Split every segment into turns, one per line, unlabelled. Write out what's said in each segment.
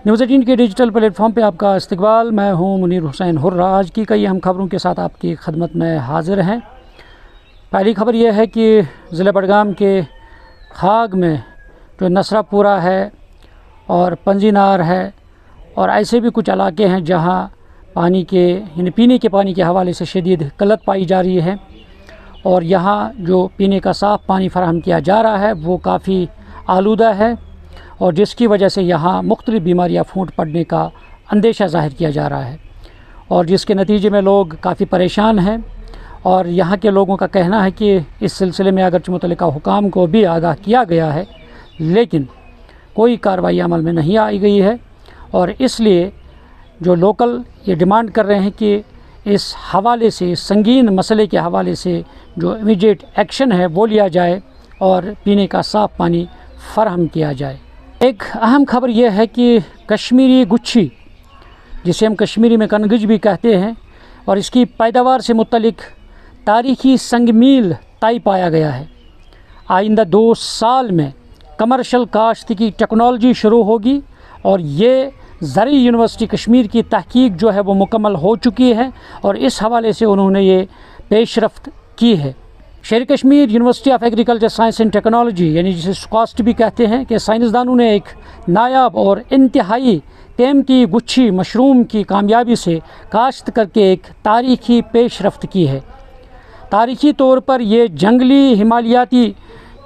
News 18 के digital platform पे आपका इस्तकबाल। मैं हूं मुनीर हुसैन हुर्रा। आज की कई अहम खबरों के साथ आपकी खदमत में हाज़िर हैं। पहली खबर यह है कि ज़िला बडगाम के खाग में जो नसरापुरा है और पंजीनार है और ऐसे भी कुछ इलाके हैं जहां पानी के पीने के पानी के हवाले से शदीद किल्लत पाई जा रही है और यहाँ जो पीने का साफ़ पानी फराहम किया जा रहा है वो काफ़ी आलूदा है और जिसकी वजह से यहाँ मुख्तलिफ़ बीमारियाँ फूट पड़ने का अंदेशा ज़ाहिर किया जा रहा है और जिसके नतीजे में लोग काफ़ी परेशान हैं। और यहाँ के लोगों का कहना है कि इस सिलसिले में अगरचे मुतल्लिका हुकाम को भी आगाह किया गया है लेकिन कोई कार्रवाई अमल में नहीं आई गई है और इसलिए जो लोकल ये डिमांड कर रहे हैं कि इस हवाले से, संगीन मसले के हवाले से जो इमीडिएट एक्शन है वो लिया जाए और पीने का साफ़ पानी फ़राहम किया जाए। एक अहम खबर यह है कि कश्मीरी गुच्छी, जिसे हम कश्मीरी में कनगज भी कहते हैं, और इसकी पैदावार से मुतल्लिक तारीख़ी संगमील तय पाया गया है। आइंदा 2 साल में कमर्शल काश्त की टेक्नोलॉजी शुरू होगी और ये ज़री यूनिवर्सिटी कश्मीर की तहकीक जो है वो मुकम्मल हो चुकी है और इस हवाले से उन्होंने ये पेशरफ्त की है। शेर Kashmir university of agriculture science and technology यानी जिसे स्कॉस्ट भी कहते हैं कि साइंसदानों ने एक नायाब और इंतहाई कीमती गुच्छी मशरूम की कामयाबी से काश्त करके एक तारीख़ी पेशरफ्त की है। तारीख़ी तौर पर ये जंगली हिमालयाती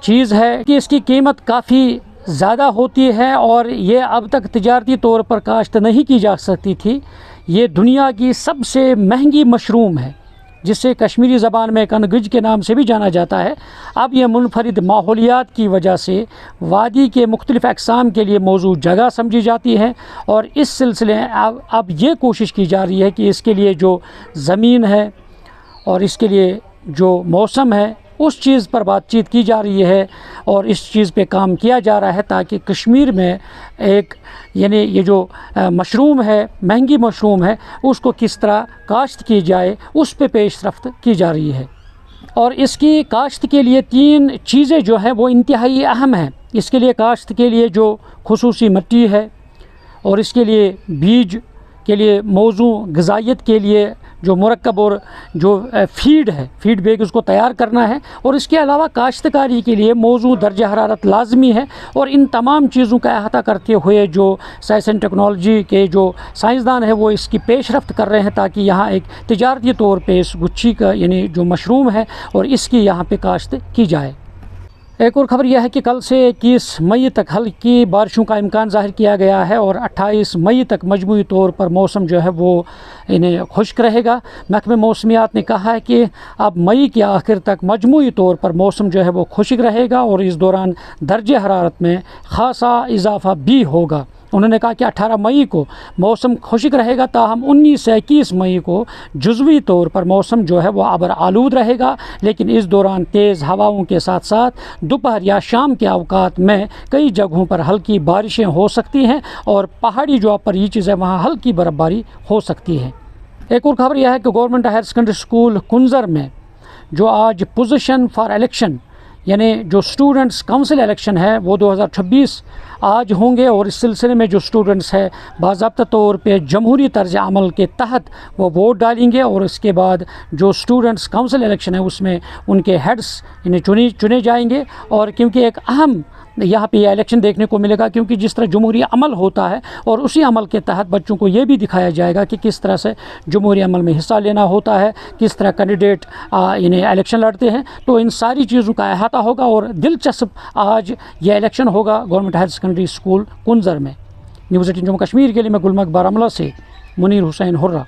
चीज़ है कि इसकी कीमत काफ़ी ज़्यादा होती है और ये अब तक तिजारती तौर पर काश्त नहीं की जा सकती थी। ये दुनिया की सबसे महंगी मशरूम है जिसे कश्मीरी ज़बान में कनगज के नाम से भी जाना जाता है। अब यह मुनफरिद माहौलियात की वजह से वादी के मुख्तलिफ़ अक़साम के लिए मौजूद जगह समझी जाती है और इस सिलसिले में अब ये कोशिश की जा रही है कि इसके लिए जो ज़मीन है और इसके लिए जो मौसम है उस चीज़ पर बातचीत की जा रही है और इस चीज़ पे काम किया जा रहा है ताकि कश्मीर में एक ये जो मशरूम है, महंगी मशरूम है, उसको किस तरह काश्त की जाए उस पे पेशरफ्त की जा रही है। और इसकी काश्त के लिए 3 चीज़ें जो हैं वो इंतहाई अहम हैं। इसके लिए काश्त के लिए जो खुसूसी मिट्टी है और इसके लिए बीज के लिए मौजू ग़िज़ाइयत के लिए जो मुरक्कब और जो फीड है, फीड बैग उसको तैयार करना है और इसके अलावा काश्तकारी के लिए मौजू दर्जा हरारत लाजमी है। और इन तमाम चीज़ों का अहाता करते हुए जो साइंस एंड टेक्नोलॉजी के जो साइंसदान हैं वो इसकी पेशरफ्त कर रहे हैं ताकि यहाँ एक तिजारती तौर पे इस गुच्छी का जो मशरूम है और इसकी यहाँ पे काश्त की जाए। एक और ख़बर यह है कि कल से 21 मई तक हल्की बारिशों का इम्कान ज़ाहिर किया गया है और 28 मई तक मजमूई तौर पर मौसम जो है वो इन्हें खुश्क रहेगा। महकमे मौसमियात ने कहा है कि अब मई के आखिर तक मजमूई तौर पर मौसम जो है वो खुश्क रहेगा और इस दौरान दर्जे हरारत में ख़ासा इजाफ़ा भी होगा। उन्होंने कहा कि 18 मई को मौसम खुश्क रहेगा, ताहम 19 से 21 मई को जुज़वी तौर पर मौसम जो है वो आबर आलूद रहेगा, लेकिन इस दौरान तेज़ हवाओं के साथ साथ दोपहर या शाम के अवकात में कई जगहों पर हल्की बारिशें हो सकती हैं और पहाड़ी जो अपर रीचेज़ है वहाँ हल्की बर्फ़बारी हो सकती है। एक और ख़बर यह है कि गवर्नमेंट हायर सेकेंडरी स्कूल कुंजर में जो आज पोजीशन फॉर इलेक्शन यानी जो स्टूडेंट्स काउंसिल इलेक्शन है वो 2026 आज होंगे और इस सिलसिले में जो स्टूडेंट्स है बाज़ाब्ता तौर पे जमहूरी तर्ज अमल के तहत वो वोट डालेंगे और इसके बाद जो स्टूडेंट्स काउंसिल इलेक्शन है उसमें उनके हेड्स इन्हें चुने जाएंगे। और क्योंकि एक अहम यहाँ पे इलेक्शन देखने को मिलेगा क्योंकि जिस तरह जमहूरी अमल होता है और उसी अमल के तहत बच्चों को ये भी दिखाया जाएगा कि किस तरह से जमहूरी अमल में हिस्सा लेना होता है, किस तरह कैंडिडेट इन्हें इलेक्शन लड़ते हैं। तो इन सारी चीज़ों का अहाता होगा और दिलचस्प आज ये इलेक्शन होगा गवर्नमेंट हायर सेकेंडरी स्कूल कुंजर में। न्यूज़ 18 जम्मू कश्मीर के लिए मैं गुलमर्ग बारामूला से मुनीर हुसैन हुर्रा।